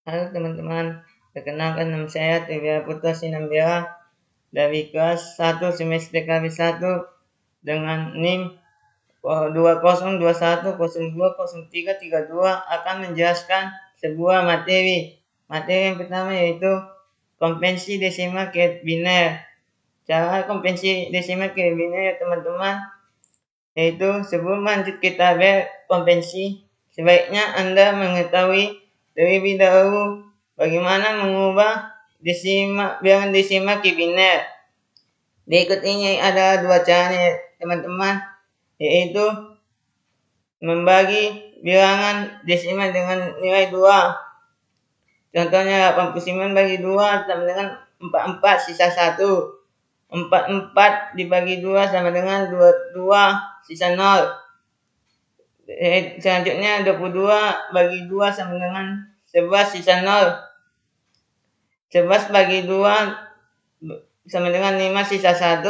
Halo teman-teman, perkenalkan nama saya Tevia Putra Sinambela dari kelas 1 semester KB1 dengan NIM 2021020332 akan menjelaskan sebuah materi. Materi yang pertama yaitu konvensi desimal ke biner. Cara konvensi desimal ke biner ya teman-teman, yaitu sebelum lanjut ke tabel konvensi, sebaiknya Anda mengetahui terlebih dahulu bagaimana mengubah bilangan desimal ke biner. Berikut ini ada dua caranya teman-teman, yaitu membagi bilangan desimal dengan nilai 2. Contohnya 89 bagi 2 sama dengan 44 sisa 1. 44 dibagi 2 sama dengan 22 sisa 0. Selanjutnya 22 bagi 2 sama dengan 11 sisa 0. 11 bagi 2 sama dengan 5 sisa 1.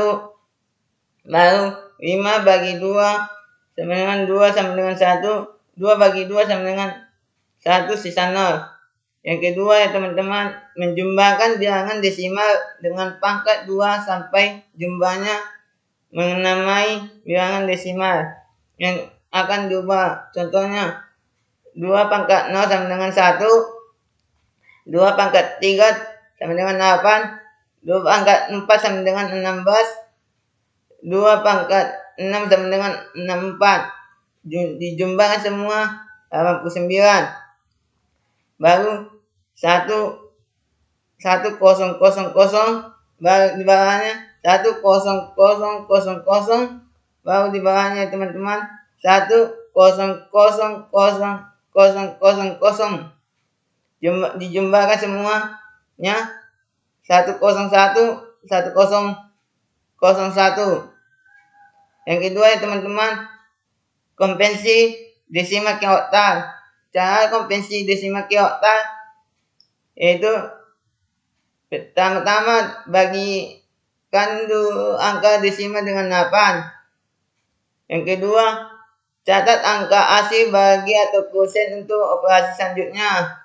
Lalu 5 bagi 2 sama dengan 2 sama dengan 1. 2 bagi 2 sama dengan 1 sisa 0. Yang kedua ya teman-teman, menjumlahkan bilangan desimal dengan pangkat 2 sampai jumlahnya menamai bilangan desimal yang akan diubah. Contohnya 2 pangkat 0 sama dengan 1, 2 pangkat 3 sama dengan 8, 2 pangkat 4 sama dengan 16, 2 pangkat 6 sama dengan 64. Dijumlahkan semua 89. Baru 1000 baru di bawahnya 100000, baru di bawahnya teman-teman 100000. Dijumlahkan semuanya 101 Yang kedua ya teman-teman, konvensi desimal ke oktal. Cara konvensi desimal ke oktal yaitu pertama-tama bagikan dulu angka desimal dengan 8. Yang kedua, catat angka asli bagi atau kosen untuk operasi selanjutnya.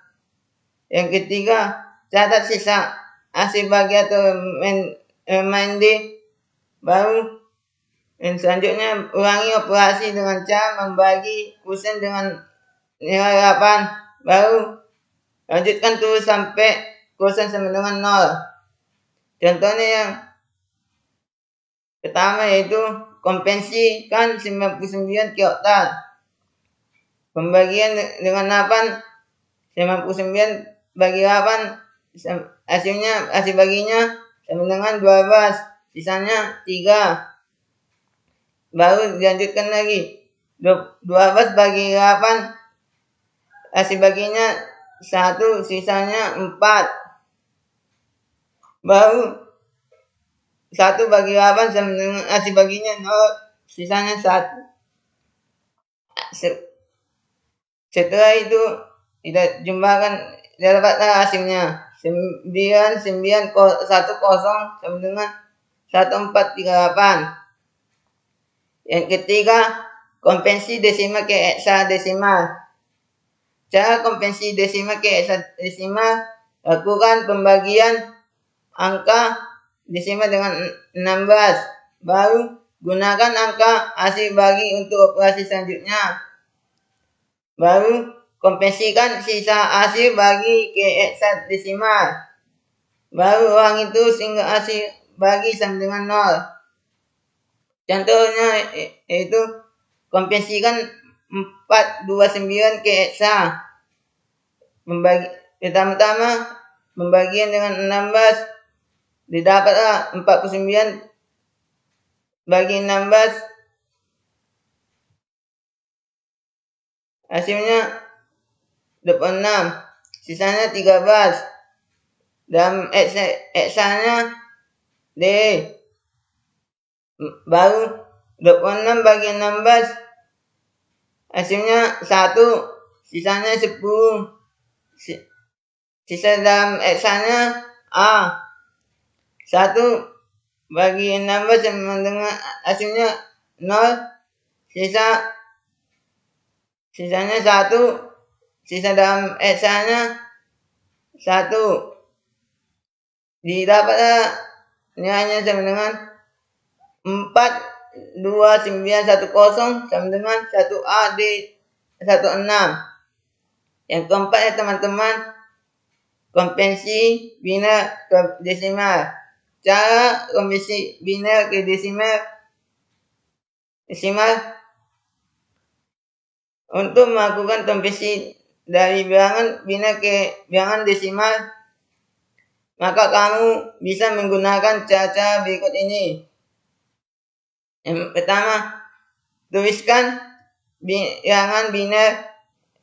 Yang ketiga, catat sisa asli bagi atau remainder. Baru yang selanjutnya, ulangi operasi dengan cara membagi kosen dengan nilai 8. Baru lanjutkan terus sampai kosen sama dengan 0. Contohnya yang pertama yaitu konvensikan 99 ke oktal. Pembagian dengan 8, 99 bagi 8, hasil baginya sama dengan 12, sisanya 3. Baru dilanjutkan lagi 12 bagi 8, hasil baginya 1, sisanya 4. Baru 1 bagi 8 sama dengan hasil baginya 0, sisanya 1. Setelah itu kita jumlahkan, dapatlah hasilnya 9910 sama dengan 1438. Yang ketiga, konvensi desimal ke heksadesimal. Cara konvensi desimal ke heksadesimal, lakukan pembagian angka desimal dengan 16. Baru gunakan angka hasil bagi untuk operasi selanjutnya. Baru konversikan sisa hasil bagi ke heksadesimal. Baru ulangi terus hingga hasil bagi sama dengan 0. Contohnya yaitu konversikan 429 ke heksa. Pertama-tama pembagian dengan 16, didapatlah 49 bagi 16, hasilnya 26, sisanya 13. Dan heksanya D. Baru 26 bagi 16, hasilnya 1, sisanya 10. Sisa dalam heksanya A. 1 bagi 16 sama dengan hasilnya 0, sisanya 1, sisa dalam heksanya 1. Didapatlah nilainya sama dengan 42910 sama dengan 1A di 16. Yang keempat ya teman-teman, konvensi biner ke desimal. Cara konvensi biner ke desimal untuk melakukan konversi dari bilangan biner ke bilangan desimal, maka kamu bisa menggunakan cara berikut ini. Yang pertama, tuliskan bilangan biner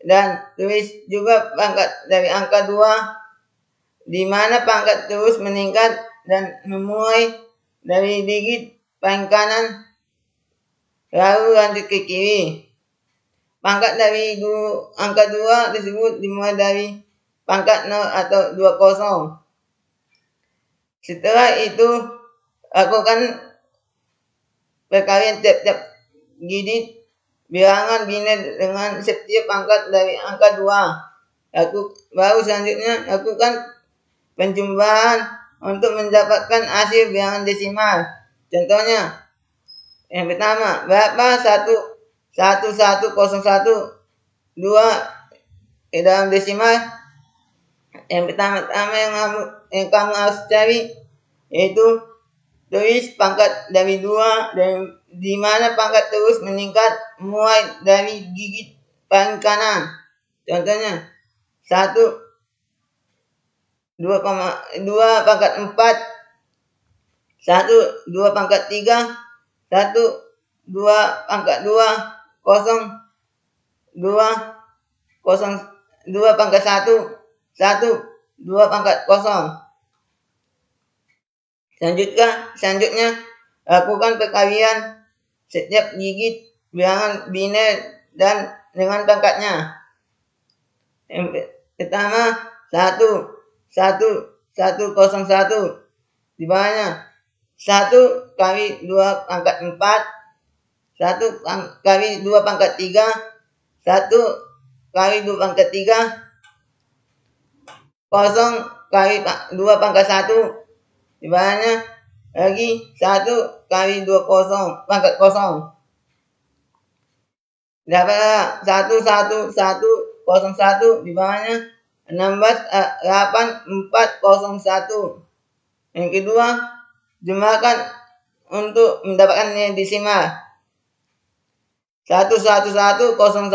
dan tulis juga pangkat dari angka 2, di mana pangkat terus meningkat dan memulai dari digit paling kanan lalu lanjut ke kiri. Pangkat dari angka 2 tersebut dimulai dari pangkat 0 atau 20. Setelah itu, lakukan perkalian tiap-tiap digit bilangan biner dengan setiap pangkat dari angka 2. Baru selanjutnya lakukan penjumlahan untuk mendapatkan hasil bilangan desimal. Contohnya, yang pertama, berapa 1101 2 di dalam desimal? Yang pertama yang kamu harus cari yaitu tulis pangkat dari 2 dan di mana pangkat terus meningkat mulai dari gigi paling kanan. Contohnya 2 pangkat 4, 2 pangkat 3, 2 pangkat 2, 2 pangkat 1, 2 pangkat 0. Selanjutnya, lakukan perkalian setiap gigi bilangan biner dan dengan pangkatnya. Yang pertama, 1 di bawahnya 1 kali 2 pangkat 4, 1 kali 2 pangkat 3, 1 kali 2 pangkat 3, 0 kali 2 pangkat 1, di bawahnya lagi 1 kali 2 pangkat 0. Dapatlah 11101 di bawahnya 1680401. Yang kedua, jumlahkan untuk mendapatkan nilai desimal. 1111012 sama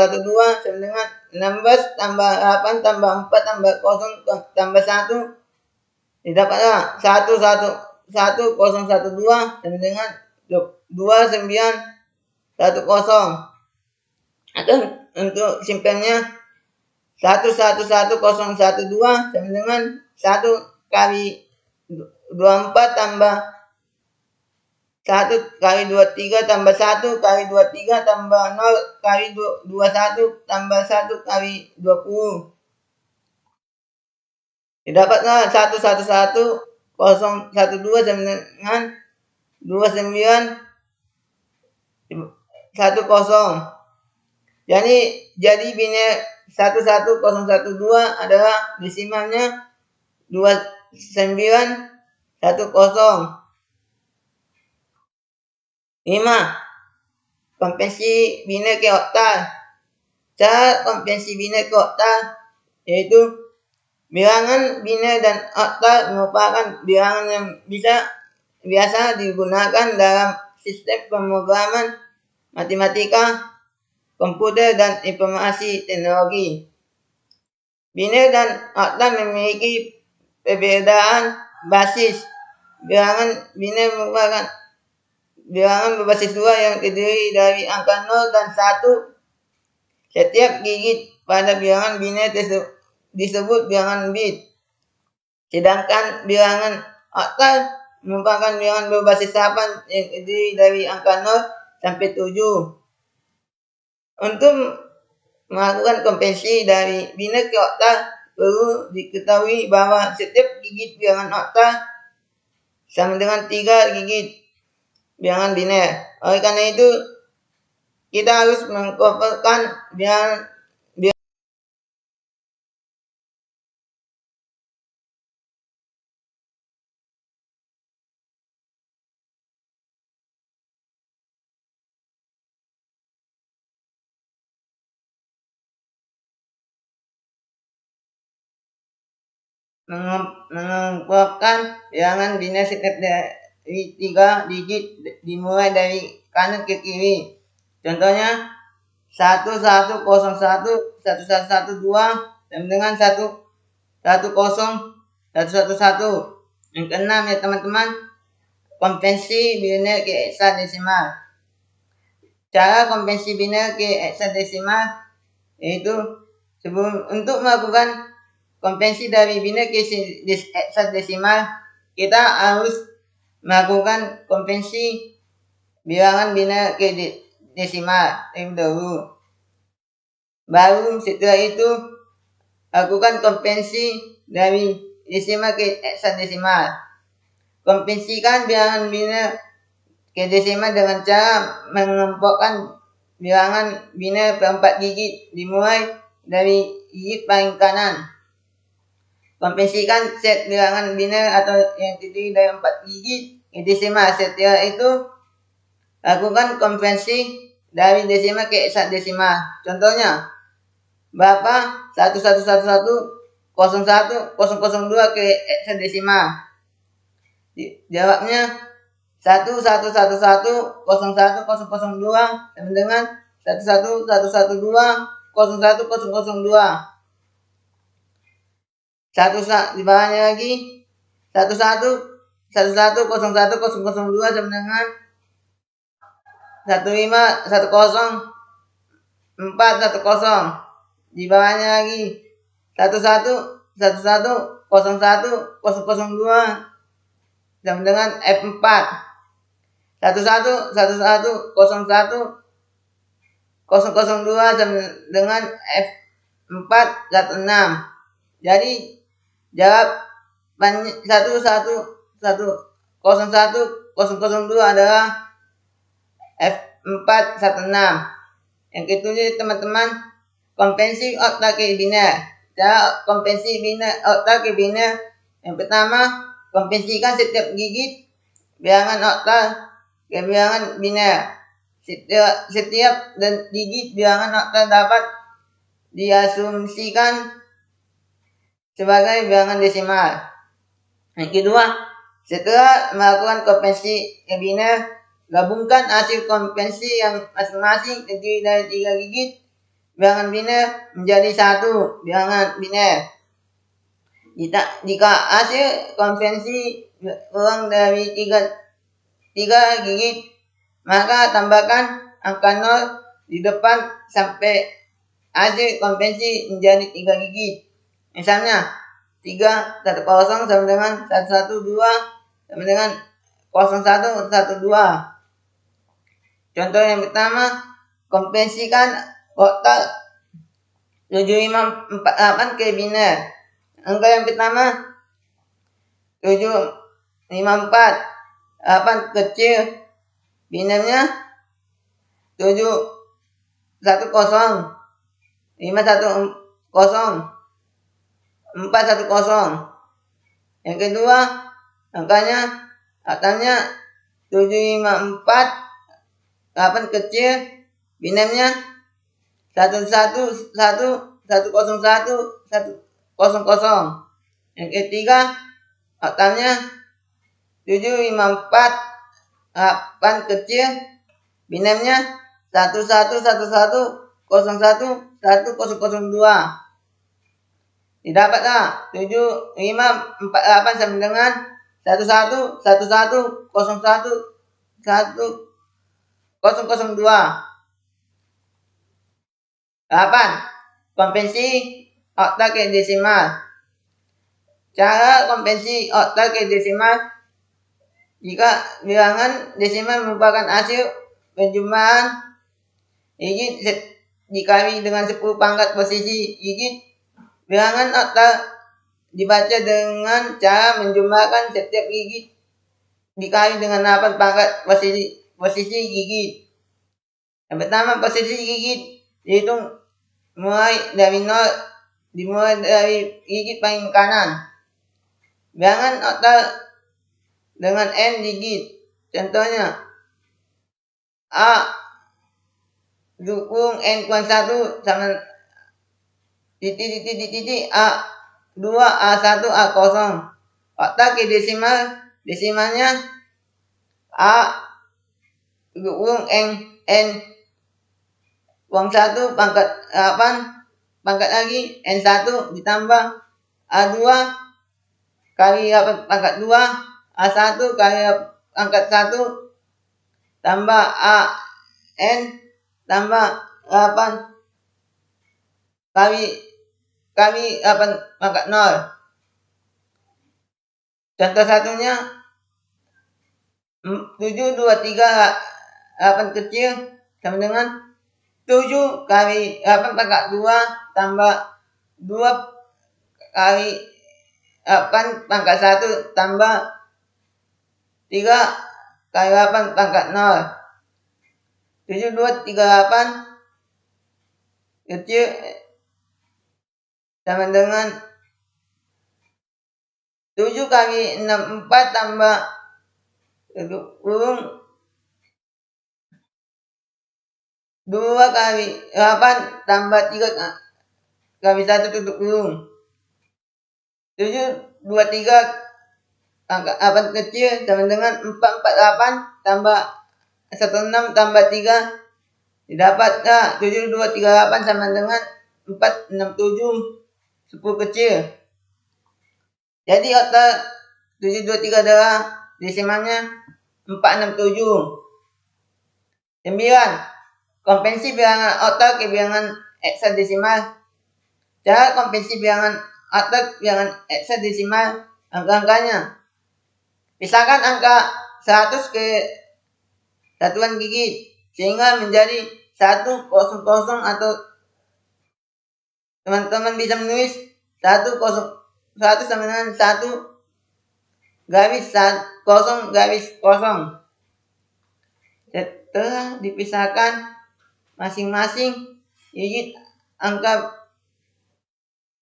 dengan 16 tambah 8 tambah 4 tambah 0 tambah 1. Didapatlah 1111012 sama dengan 2910. Atau untuk simpelnya 1111012 sama dengan 1 kali 24 tambah 1 kali 23 tambah 1 kali 23 tambah 0 kali 21 tambah 1 kali 20. Didapatlah 1111012 sama dengan 2910. Jadi biner 11012 adalah desimalnya 2910. 5. Konvensi biner ke oktal. Cara konvensi biner ke oktal yaitu bilangan biner dan oktal merupakan bilangan yang biasa digunakan dalam sistem pemrograman matematika, komputer, dan informasi teknologi. Biner dan oktal memiliki perbedaan basis. Bilangan biner merupakan bilangan berbasis 2 yang terdiri dari angka 0 dan 1. Setiap gigi pada bilangan biner disebut bilangan bit. Sedangkan bilangan oktal merupakan bilangan berbasis 8 yang terdiri dari angka 0 sampai 7. Untuk melakukan konversi dari biner ke oktal, perlu diketahui bahwa setiap gigi bilangan oktal sama dengan 3 gigi bilangan biner. Oleh karena itu, kita harus mengkonvertkan bilangan mengelompokkan bilangan biner setiap dari 3 digit dimulai dari kanan ke kiri. Contohnya 1101, 1112 sama dengan 110111. Yang keenam ya teman-teman, konvensi biner ke heksadesimal. Cara konvensi biner ke heksadesimal yaitu untuk melakukan konvensi dari biner ke heksadesimal, kita harus melakukan konvensi bilangan biner ke desimal terlebih dahulu. Baru setelah itu lakukan konvensi dari desimal ke heksadesimal. Konvensikan bilangan biner ke desimal dengan cara mengelompokkan bilangan biner per 4 digit dimulai dari digit paling kanan. Konvensikan set bilangan biner atau yang terdiri dari 4 digit ke desimal. Setelah itu lakukan konvensi dari desimal ke heksadesimal. Contohnya berapa 1111010002 ke heksadesimal? Jawabnya 1111010002 sama dengan 111112010002. Di bawahnya lagi 1111010002 sama dengan 1510410. Di bawahnya lagi 1111010002 sama dengan F4. 1111010002 sama dengan F416. Jadi jawab 11101002 adalah F416. Yang ketujuh teman-teman, konvensi oktal ke biner. Cara konvensi oktal ke biner, yang pertama, konvensikan setiap digit bilangan oktal ke bilangan biner. Setiap digit bilangan oktal dapat diasumsikan sebagai bilangan desimal. Yang kedua, setelah melakukan konvensi ke biner, gabungkan hasil konvensi yang masing-masing terdiri dari 3 digit bilangan biner menjadi satu bilangan biner. Jika hasil konvensi kurang dari 3 digit, maka tambahkan angka 0 di depan sampai hasil konvensi menjadi 3 digit. Misalnya 310 sama dengan 112 sama dengan 0112. Contoh yang pertama, konvensikan oktal 7548 ke biner. Angka yang pertama 7548 kecil, binernya 710 510 410. Yang kedua, angkanya 754 kecil, binernya 111 101 100. Yang ketiga, angkanya 754 kecil, binernya 111101102. Didapatlah 7548 sama dengan 111101102. 8. Konvensi oktal ke desimal. Cara konvensi oktal ke desimal, jika bilangan desimal merupakan hasil penjumlahan digit dikali dengan 10 pangkat posisi digit, bilangan oktal dibaca dengan cara menjumlahkan setiap digit dikali dengan 8 pangkat posisi gigit. Yang pertama, posisi gigit dihitung dimulai dari gigit paling kanan. Bilangan oktal dengan n digit. Contohnya A dukung n kurang 1 sama titik A 2A1A0. Fakta ke desimalnya A kurung N (1 pangkat 8 pangkat lagi N1) ditambah A2 kali 8 pangkat 2 A1 kali pangkat 1 tambah AN tambah 8 kali 8 pangkat 0. Contoh satunya 7, 2, 3, 8 kecil sama dengan 7 kali 8 pangkat 2 tambah 2 kali 8 pangkat 1 tambah 3 kali 8 pangkat 0. 7, 2, 3, 8 kecil sama dengan 7 kali 6, 4 tambah kurung 2 kali 8 tambah 3 kali 1 tutup kurung. 7, 2, 3 angka 8 kecil sama dengan 4, 4, 8 tambah 1, 6 tambah 3 didapat 7, 2, 3, 8 sama dengan 4, 6, 7 10 kecil. Jadi otak 7, 2, 3 adalah desimalnya 4, 6, 7. 9. Konvensi bilangan oktal ke bilangan heksadesimal. Cara konvensi bilangan oktal bilangan heksadesimal angka-angkanya. Pisahkan angka 100 ke satuan gigi sehingga menjadi 100 atau teman-teman bisa menulis 100 sama dengan 1 garis 0 garis 0. Setelah dipisahkan masing-masing digit angka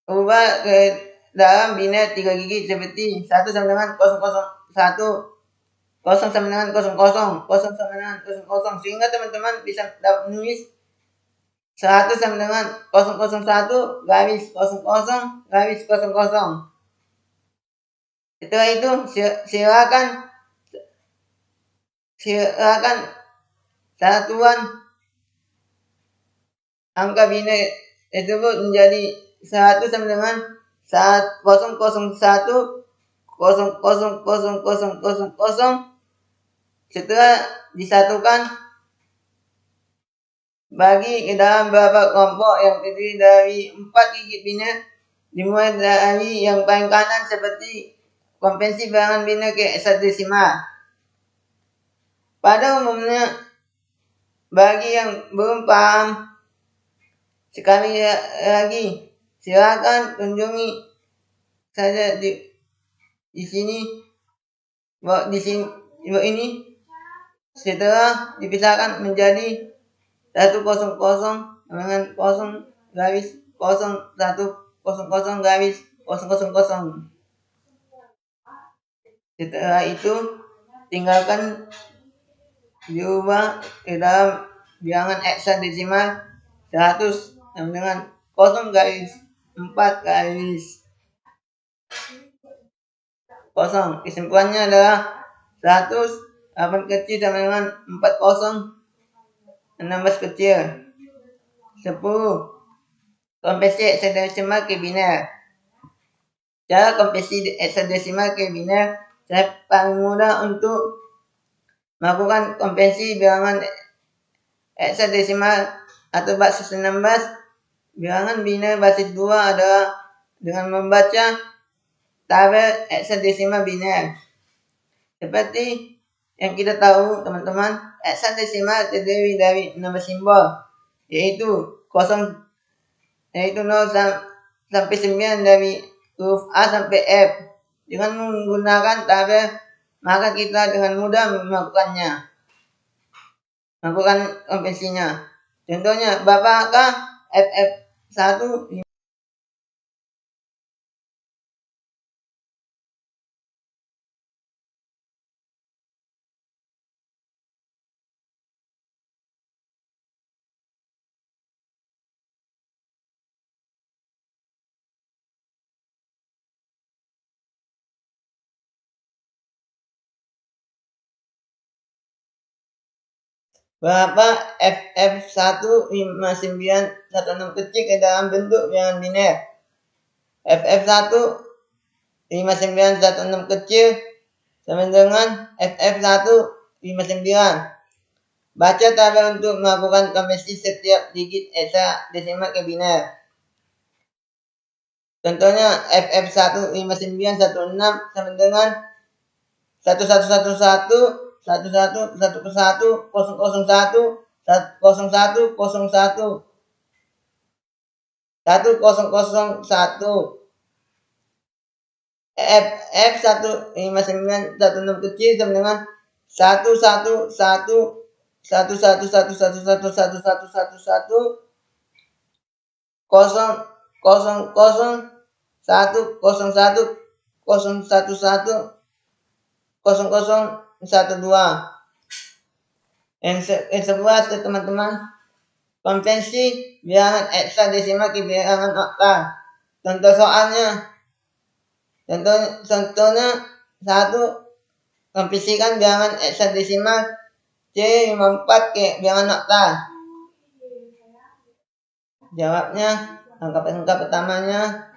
ubah ke dalam biner 3 gigi seperti 1 sama dengan 001, 0 sama dengan 00, 0 sama dengan 00 sehingga teman-teman bisa dapat menulis 1 sama dengan 001 garis 00 garis 00. Setelah itu silakan satuan angka biner tersebut menjadi 1 sama dengan 001 00000. Setelah disatukan bagi ke dalam beberapa kelompok yang terdiri dari 4 gigi biner dimulai dari yang paling kanan seperti konvensi bilangan biner ke heksadesimal. Pada umumnya bagi yang belum paham sekali lagi silakan kunjungi saja di sini ini setelah dipisahkan menjadi 100 dengan 0 garis 0100 garis 000. Setelah itu tinggalkan diubah ke dalam bilangan heksadesimal 100 sama dengan 0 garis 4 garis 0. Kesimpulannya adalah 100 8 kecil sama dengan 40 16 kecil. 10. Konvensi heksadesimal ke biner. Cara konvensi heksadesimal ke biner paling mudah untuk melakukan konvensi bilangan heksadesimal atau basis 16 bilangan biner basis 2 adalah dengan membaca tabel heksadesimal biner. Seperti yang kita tahu teman-teman, heksadesimal terdiri dari 6 simbol yaitu 0 sampai 9 dari huruf A sampai F. Dengan menggunakan tabel maka kita dengan mudah melakukan konvensinya. Contohnya berapakah FF1 Berapa FF15916 kecil ke dalam bentuk bilangan biner? FF15916 kecil sama dengan FF159. Baca tabel untuk melakukan konversi setiap digit esa desimal ke biner. Contohnya FF15916 sama dengan 1111 11 101 001 0101 1001. FF15916 kecil sama dengan 111 0012. Yang sebelah teman-teman, konvensi bilangan heksadesimal ke bilangan oktal. Contoh soalnya, contohnya 1, konversikan bilangan heksadesimal C54 ke bilangan oktal. Jawabnya, langkah pertamanya,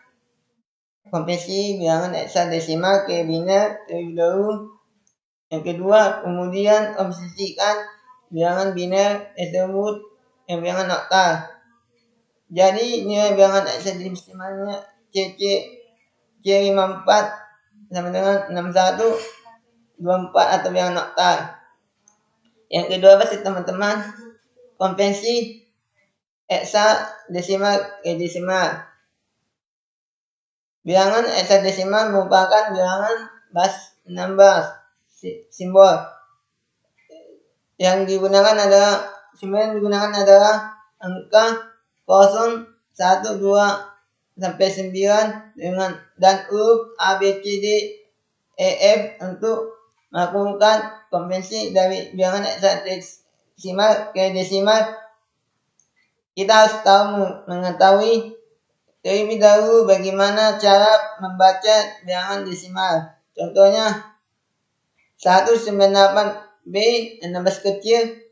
konversi bilangan heksadesimal ke biner terlebih dahulu. Yang kedua, kemudian konversikan bilangan biner tersebut ke bilangan oktal. Jadi nilai bilangan heksadesimalnya C54 sama dengan 6124 atau bilangan oktal. Yang kedua pasti teman-teman, konvensi heksadesimal ke desimal. Bilangan heksadesimal merupakan bilangan bas 16 simbol. Yang digunakan adalah angka 0, 1, 2 sampai 9 dengan dan huruf A, B, C, D, E, F untuk melakukan konvensi dari bilangan heksadesimal ke desimal. Kita harus mengetahui terlebih dahulu bagaimana cara membaca bilangan desimal. Contohnya 198B 16 kecil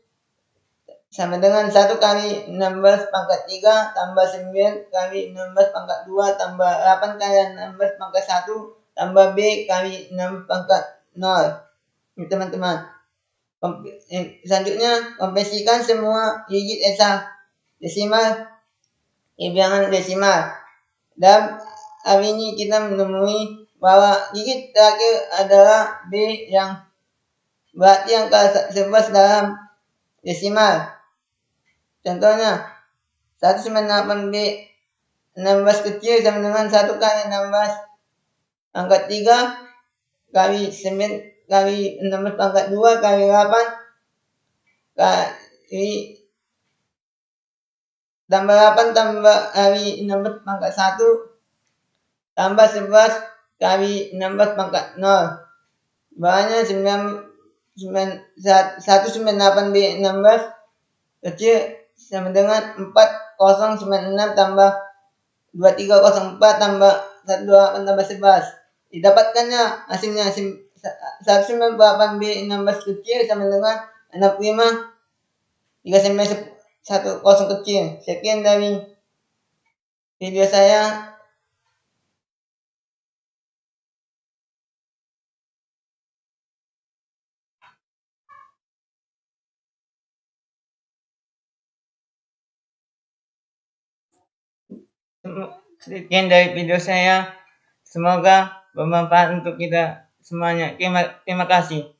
sama dengan 1 kali 16 pangkat 3 tambah 9 kali 16 pangkat 2 tambah 8 kali 16 pangkat 1 tambah B kali 6 pangkat 0. Ini teman-teman. Selanjutnya, konversikan semua digit heksadesimal ke bilangan desimal. Dan hari ini kita menemui bahwa digit terakhir adalah B yang berarti angka 11 dalam desimal. Contohnya 198B 16 kecil sama dengan 1 kali 16 pangkat 3 kali 9 kali 16 pangkat 2 kali 8 kali tambah 8 tambah kali 16 pangkat 1 tambah 11 kali 16 pangkat 0. Bahannya 198B 16 kecil sama dengan 4096 tambah 2304 tambah 128 tambah 11. Didapatkannya hasilnya 198B 16 kecil sama dengan 65 3910 kecil. Sekian dari video saya. Sekian dari video saya. Semoga bermanfaat untuk kita semuanya. Terima kasih.